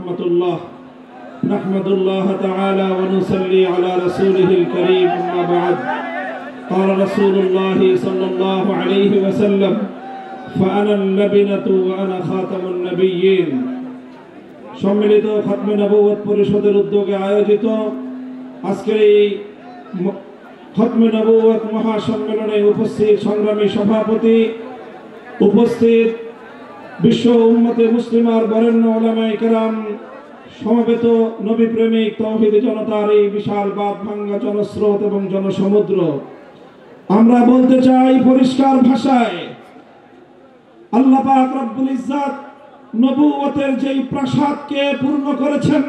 रहमतुल्लाह नहमदुल्लाह तआला व नुसल्ली अला रसूलिहिल करीम अम्मा बाद क़ाल रसूलुल्लाह सल्लल्लाहु अलैहि वसल्लम फ़अना अल-लबिनतु व अना खातमुन नबिय्यीन। सम्मिलित खत्मे नबुवत परिषदेर उद्योगे आयोजित आजकेर এই खत्मे नबुवत महासम्मेलने उपस्थित संग्रामी सभापति उपस्थित विश्व उम्मते मुस्लिमार बरेण्य उलामाए केराम समवेत नबी प्रेमिक तौहिदी जनतार এই विशाल बात भांगा जनस्रोत एवं जनसमुद्र আমরা বলতে চাই পরিষ্কার ভাষায় আল্লাহ পাক রব্বুল ইজ্জত নবুয়তের যেই প্রাসাদকে পূর্ণ করেছেন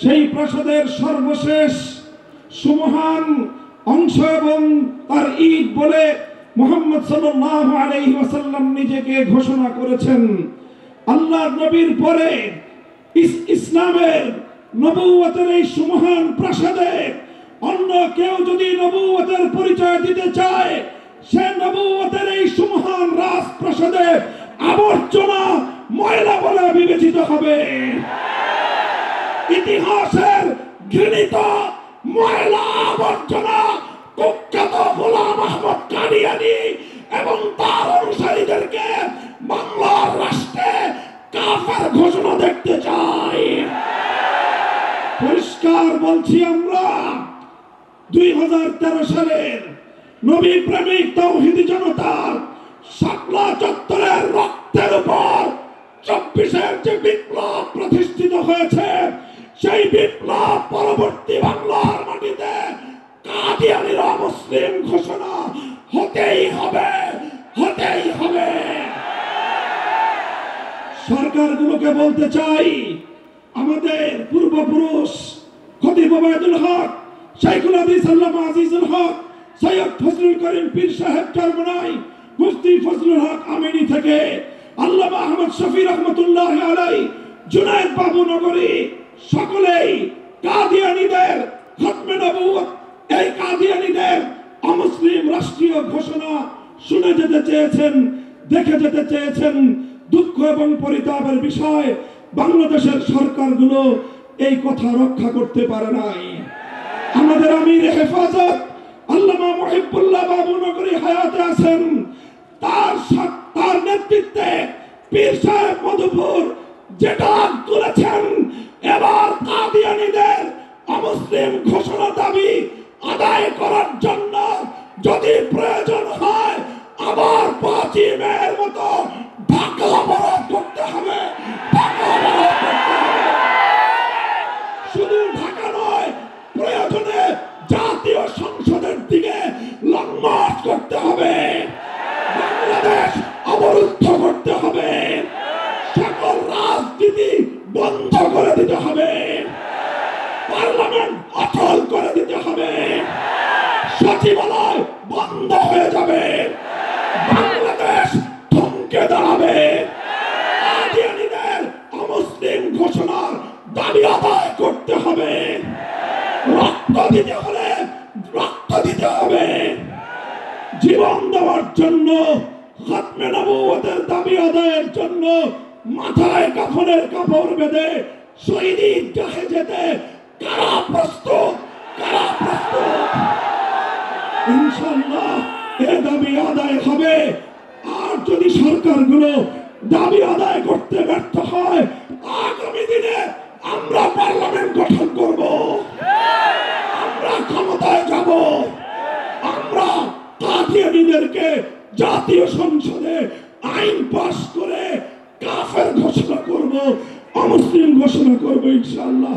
সেই প্রাসাদের সর্বশেষ সুমহান অংশ এবং তার ঈদ বলে মুহাম্মদ সাল্লাল্লাহু আলাইহি ওয়াসাল্লাম নিজেকে ঘোষণা করেছেন। আল্লাহর নবীর পরে ইসলামের নবুয়তের এই সুমহান প্রাসাদে অন্য কেউ যদি নবুয়তের পরিচয় দিতে চায় সে নবুয়তের এই সুমহান রাজপ্রাসাদে আবর্জনা ময়লা বলে বিবেচিত হবে। ইতিহাসের ঘৃণিত ময়লা আবর্জনা কুখ্যাত গোলাম আহমদ কাদিয়ানী এবং তার অনুসারীদেরকে বাংলার রাষ্ট্রে কাফের ঘোষণা দেখতে চাই। পরিষ্কার বলছি, আমরা 2013 সালের নবী প্রেমিক তৌহিদি জনতার শাপলা চত্বরের রক্তের উপর 24-এর যে বিপ্লব প্রতিষ্ঠিত হয়েছে সেই বিপ্লব পরবর্তী বাংলার মাটিতে কাদিয়ানীর মুসলিম ঘোষণা হতেই হবে, হতেই হবে। সরকারগুলোকে বলতে চাই, আমাদের পূর্বপুরুষ খতিব ওবায়দুল হক, শাইখুল হাদিস আল্লামা আজিজুল হক, সৈয়দ ফজলুল করিম পীর সাহেব চরমনাই, মুফতি ফজলুল হক আমিনী থেকে আল্লামা আহমদ শফি রহমতুল্লাহ আলাইহি, জুনায়েদ বাবু নগরী সকলেই কাদিয়ানীদের খতমে নবুয়ত, এই কাদিয়ানীদের অমুসলিম রাষ্ট্রীয় ঘোষণা শুনে যেতে চেয়েছেন, দেখে যেতে চেয়েছেন। দুঃখ এবং পরিতাপের বিষয়, বাংলাদেশের সরকারগুলো এই কথা রক্ষা করতে পারে নাই। আমাদের আমির হেফাজত আল্লামা মুহিবুল্লাহ বাবু নগরী হায়াতে আছেন, তার নেতৃত্বে পীর সাহেব মধুপুর যেটা তুলেছেন, এবার কাদিয়ানীদের অমুসলিম ঘোষণা দাবি আদায় করার জন্য যদি প্রয়োজন হয় আবার 5 মের মতো ঢাকা অবরোধ করতে হবে, ঢাকা অবরোধ করতে হবে। শুধু ঢাকা নয়, প্রয়োজনে জাতীয় সংসদের দিকে লং মার্চ করতে হবে, বাংলাদেশ অবরুদ্ধ করতে হবে, সকল রাজনীতি বন্ধ করে দিতে হবে, পার্লামেন্ট অচল করে দিতে হবে, সচিবালয় বন্ধ হয়ে যাবে, বাংলাদেশ থমকে দাঁড়াবে। কাদিয়ানীদের অমুসলিম ঘোষণার দাবি আদায় করতে হবে, রক্ত দিতে হলে রক্ত দিতে হবে, জীবন দেওয়ার জন্য, খতমে নবুয়তের দাবি আদায়ের জন্য মাথায় কাফনের কাপড় বেঁধে শহীদ ঈদগাহে যেতে কারা প্রস্তুত, কারা প্রস্তুত? ইনশাআল্লাহ এ দাবি আদায় হবে। আর যদি সরকারগুলো দাবি আদায় করতে ব্যর্থ হয়, আগামী দিনে আমরা পার্লামেন্ট গঠন করব, আমরা ক্ষমতায় যাব, আমরা কাদিয়ানীদেরকে জাতীয় সংসদে আইন পাস করে কাফের ঘোষণা করব, অমুসলিম ঘোষণা করব ইনশাআল্লাহ।